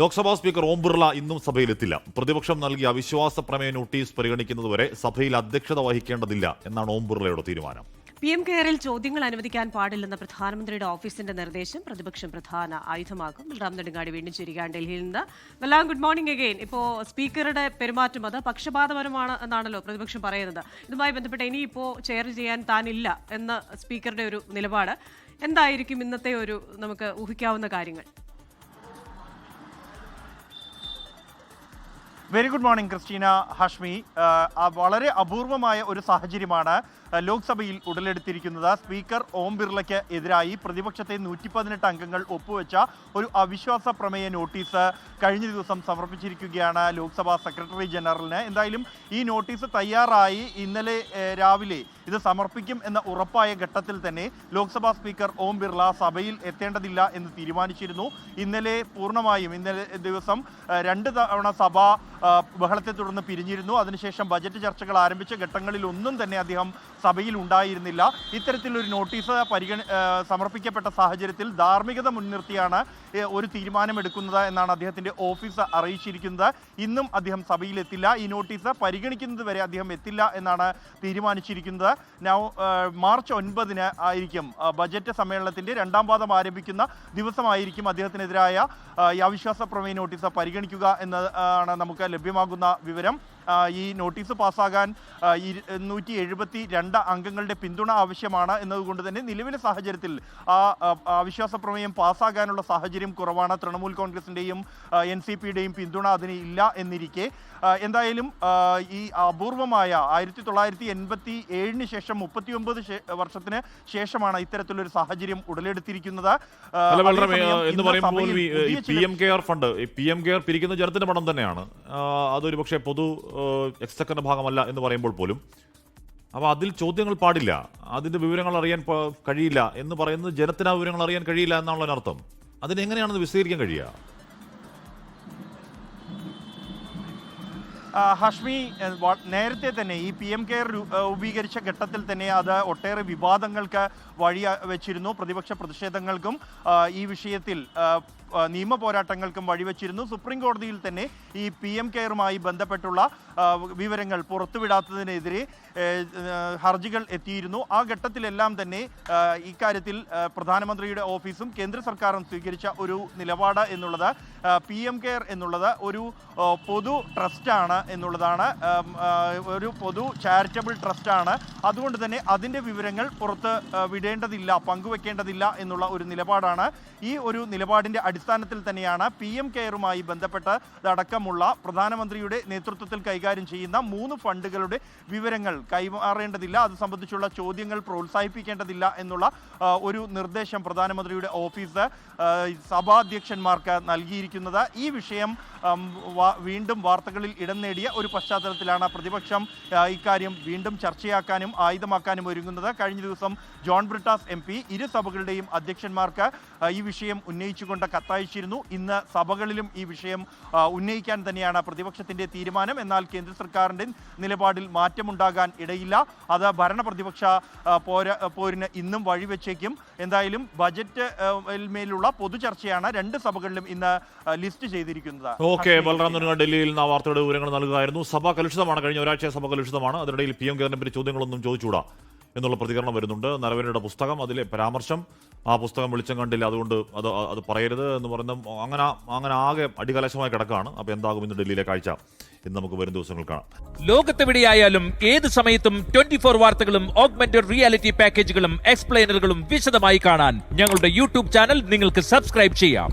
Lok Sabha speaker Om Birla ഇന്നും സഭയിലെത്തില്ല. പ്രതിപക്ഷം നൽകിയ അവിശ്വാസ പ്രമേയ നോട്ടീസ് പരിഗണിക്കുന്നതുവരെ സഭയിൽ അധ്യക്ഷത വഹിക്കേണ്ടതില്ല എന്നാണ് ഓം ബിർളയുടെ തീരുമാനം. PM കെയറിൽ ചോദ്യങ്ങൾ അനുവദിക്കാൻ പാടില്ലെന്ന പ്രധാനമന്ത്രിയുടെ ഓഫീസിന്റെ നിർദ്ദേശം പ്രതിപക്ഷം പ്രധാന ആയുധമാകും. ബൽറാം നെടുങ്ങാടി വീണ്ടും ചേരുകയാണ് ഡൽഹിയിൽ നിന്ന്. Balram, good morning again. ഇപ്പോൾ സ്പീക്കറുടെ പെരുമാറ്റം അത് പക്ഷപാതപരമാണ് എന്നാണല്ലോ പ്രതിപക്ഷം പറയുന്നത്. ഇതുമായി ബന്ധപ്പെട്ട് ഇനിയിപ്പോൾ ചെയർ ചെയ്യാൻ താനില്ല എന്ന സ്പീക്കറുടെ ഒരു നിലപാട് എന്തായിരിക്കും ഇന്നത്തെ ഒരു നമുക്ക് ഊഹിക്കാവുന്ന കാര്യങ്ങൾ? Very good morning Christina, Hashmi. വളരെ അപൂർവമായ ഒരു സാഹചര്യമാണ് ലോക്സഭയിൽ ഉടലെടുത്തിരിക്കുന്നത്. സ്പീക്കർ ഓം ബിർളയ്ക്ക് എതിരായി പ്രതിപക്ഷത്തെ 118 അംഗങ്ങൾ ഒപ്പുവെച്ച ഒരു അവിശ്വാസ പ്രമേയ നോട്ടീസ് കഴിഞ്ഞ ദിവസം സമർപ്പിച്ചിരിക്കുകയാണ് ലോക്സഭാ സെക്രട്ടറി ജനറലിന്. എന്തായാലും ഈ നോട്ടീസ് തയ്യാറായി ഇന്നലെ രാവിലെ ഇത് സമർപ്പിക്കും എന്ന ഉറപ്പായ ഘട്ടത്തിൽ തന്നെ ലോക്സഭാ സ്പീക്കർ ഓം ബിർള സഭയിൽ എത്തേണ്ടതില്ല എന്ന് തീരുമാനിച്ചിരുന്നു. ഇന്നലെ ദിവസം 2 തവണ സഭ ബഹളത്തെ തുടർന്ന് പിരിഞ്ഞിരുന്നു. അതിനുശേഷം ബജറ്റ് ചർച്ചകൾ ആരംഭിച്ച ഘട്ടങ്ങളിൽ ഒന്നും തന്നെ അദ്ദേഹം സഭയിൽ ഉണ്ടായിരുന്നില്ല. ഇത്തരത്തിലൊരു നോട്ടീസ് സമർപ്പിക്കപ്പെട്ട സാഹചര്യത്തിൽ ധാർമ്മികത മുൻനിർത്തിയാണ് ഒരു തീരുമാനമെടുക്കുന്നത് എന്നാണ് അദ്ദേഹത്തിൻ്റെ ഓഫീസ് അറിയിച്ചിരിക്കുന്നത്. ഇന്നും അദ്ദേഹം സഭയിലെത്തില്ല. ഈ നോട്ടീസ് പരിഗണിക്കുന്നത് വരെ അദ്ദേഹം എത്തില്ല എന്നാണ് തീരുമാനിച്ചിരിക്കുന്നത്. മാർച്ച് 9 ആയിരിക്കും ബജറ്റ് സമ്മേളനത്തിൻ്റെ 2ാം പാദം ആരംഭിക്കുന്ന ദിവസമായിരിക്കും അദ്ദേഹത്തിനെതിരായ ഈ അവിശ്വാസ പ്രമേയ നോട്ടീസ് പരിഗണിക്കുക എന്നാണ് നമുക്ക് ലഭ്യമാകുന്ന വിവരം. ഈ നോട്ടീസ് പാസ്സാകാൻ 272 അംഗങ്ങളുടെ പിന്തുണ ആവശ്യമാണ് എന്നതുകൊണ്ട് തന്നെ നിലവിലെ സാഹചര്യത്തിൽ അവിശ്വാസ പ്രമേയം പാസ്സാകാനുള്ള സാഹചര്യം കുറവാണ്. തൃണമൂൽ കോൺഗ്രസിൻ്റെയും NCPയുടെയും പിന്തുണ അതിന് ഇല്ല എന്നിരിക്കെ എന്തായാലും ഈ അപൂർവമായ 1987 ശേഷം 39 വർഷത്തിന് ശേഷമാണ് ഇത്തരത്തിലൊരു സാഹചര്യം ഉടലെടുത്തിരിക്കുന്നത്. എന്ന് പറയുമ്പോൾ PM care fund, PM care പിരിക്കുന്ന ജനത്തിന്റെ പണം തന്നെയാണ്. അതൊരു പക്ഷേ പൊതു എക്സ്ചക്കറിന്റെ ഭാഗമല്ല എന്ന് പറയുമ്പോൾ പോലും അപ്പോൾ അതിൽ ചോദ്യങ്ങൾ പാടില്ല, അതിന്റെ വിവരങ്ങൾ അറിയാൻ കഴിയില്ല എന്ന് പറയുന്നത് ജനത്തിന് ആ വിവരങ്ങൾ അറിയാൻ കഴിയില്ല എന്നാണല്ലോ അർത്ഥം. അതിനെങ്ങനെയാണെന്ന് വിശദീകരിക്കാൻ കഴിയുക? ഹാഷ്മി, നേരത്തെ തന്നെ ഈ PM കെയർ രൂപീകരിച്ച ഘട്ടത്തിൽ തന്നെ അത് ഒട്ടേറെ വിവാദങ്ങൾക്ക് വഴി വെച്ചിരുന്നു. പ്രതിപക്ഷ പ്രതിഷേധങ്ങൾക്കും ഈ വിഷയത്തിൽ നിയമ പോരാട്ടങ്ങൾക്കും വഴിവെച്ചിരുന്നു. സുപ്രീം കോടതിയിൽ തന്നെ ഈ PM കെയറുമായി ബന്ധപ്പെട്ടുള്ള വിവരങ്ങൾ പുറത്തുവിടാത്തതിനെതിരെ ഹർജികൾ എത്തിയിരുന്നു. ആ ഘട്ടത്തിലെല്ലാം തന്നെ ഇക്കാര്യത്തിൽ പ്രധാനമന്ത്രിയുടെ ഓഫീസും കേന്ദ്ര സർക്കാരും സ്വീകരിച്ച ഒരു നിലപാട് എന്നുള്ളത് PM കെയർ എന്നുള്ളത് ഒരു പൊതു ട്രസ്റ്റാണ് എന്നുള്ളതാണ്. ഒരു പൊതു ചാരിറ്റബിൾ ട്രസ്റ്റാണ്. അതുകൊണ്ട് തന്നെ അതിൻ്റെ വിവരങ്ങൾ പുറത്ത് വിടേണ്ടതില്ല, പങ്കുവെക്കേണ്ടതില്ല എന്നുള്ള ഒരു നിലപാടാണ്. ഈ ഒരു നിലപാടിൻ്റെ അടിസ്ഥാനത്തിൽ തന്നെയാണ് PM കെയറുമായി ബന്ധപ്പെട്ടതടക്കമുള്ള പ്രധാനമന്ത്രിയുടെ നേതൃത്വത്തിൽ കൈകാര്യം ചെയ്യുന്ന 3 ഫണ്ടുകളുടെ വിവരങ്ങൾ കൈമാറേണ്ടതില്ല, അത് സംബന്ധിച്ചുള്ള ചോദ്യങ്ങൾ പ്രോത്സാഹിപ്പിക്കേണ്ടതില്ല എന്നുള്ള ഒരു നിർദ്ദേശം പ്രധാനമന്ത്രിയുടെ ഓഫീസ് സഭാധ്യക്ഷന്മാർക്ക് നൽകിയിരിക്കുന്നത്. ഈ വിഷയം വീണ്ടും വാർത്തകളിൽ ഇടം നേടിയ ഒരു പശ്ചാത്തലത്തിലാണ് പ്രതിപക്ഷം ഇക്കാര്യം വീണ്ടും ചർച്ചയാക്കാനും ആയുധമാക്കാനും ഒരുങ്ങുന്നത്. കഴിഞ്ഞ ദിവസം ജോൺ ബ്രിട്ടാസ് MP ഇരു സഭകളുടെയും അധ്യക്ഷന്മാർക്ക് ഈ വിഷയം ഉന്നയിച്ചുകൊണ്ട് കത്തയച്ചിരുന്നു. ഇന്ന് സഭകളിലും ഈ വിഷയം ഉന്നയിക്കാൻ തന്നെയാണ് പ്രതിപക്ഷത്തിൻ്റെ തീരുമാനം. എന്നാൽ കേന്ദ്ര സർക്കാരിൻ്റെ നിലപാടിൽ മാറ്റമുണ്ടാകാൻ ഇടയില്ല. അത് ഭരണപ്രതിപക്ഷ പോരിന് ഇന്നും വഴിവെച്ചേക്കും. എന്തായാലും ബജറ്റ് മേലുള്ള പൊതുചർച്ചയാണ് 2 സഭകളിലും ഇന്ന് ലിസ്റ്റ് ചെയ്തിരിക്കുന്നത്. ഓക്കെ, ബൽറാം നെടുങ്ങാടി ഡൽഹിയിൽ നിന്ന് ആ വാർത്തയുടെ വിവരങ്ങൾ നൽകുകയായിരുന്നു. സഭ കലുഷിതമാണ്, കഴിഞ്ഞ ഒരാഴ്ച സഭ കലുഷിതമാണ്. അതിനിടയിൽ PM കെയറിനെ പറ്റി ചോദ്യങ്ങളൊന്നും ചോദിച്ചുകൂടാ എന്നുള്ള പ്രതികരണം വരുന്നുണ്ട്. നരവനയുടെ പുസ്തകം, അതിലെ പരാമർശം, ആ പുസ്തകം വെളിച്ചം കണ്ടില്ല, അതുകൊണ്ട് അത് പറയരുത് എന്ന് പറയുന്ന അങ്ങനെ ആകെ അടികലശമായി കിടക്കുകയാണ്. അപ്പോൾ എന്താകും ഇന്ന് ഡൽഹിയിലെ കാഴ്ച എന്ന് നമുക്ക് വരും ദിവസങ്ങൾ കാണാം. ലോകത്തെവിടെയായാലും ഏത് സമയത്തും 24 വാർത്തകളും ഓഗ്മെന്റഡ് റിയാലിറ്റി പാക്കേജുകളും എക്സ്പ്ലെയിനറുകളും വിശദമായി കാണാൻ ഞങ്ങളുടെ YouTube ചാനൽ നിങ്ങൾക്ക് സബ്സ്ക്രൈബ് ചെയ്യാം.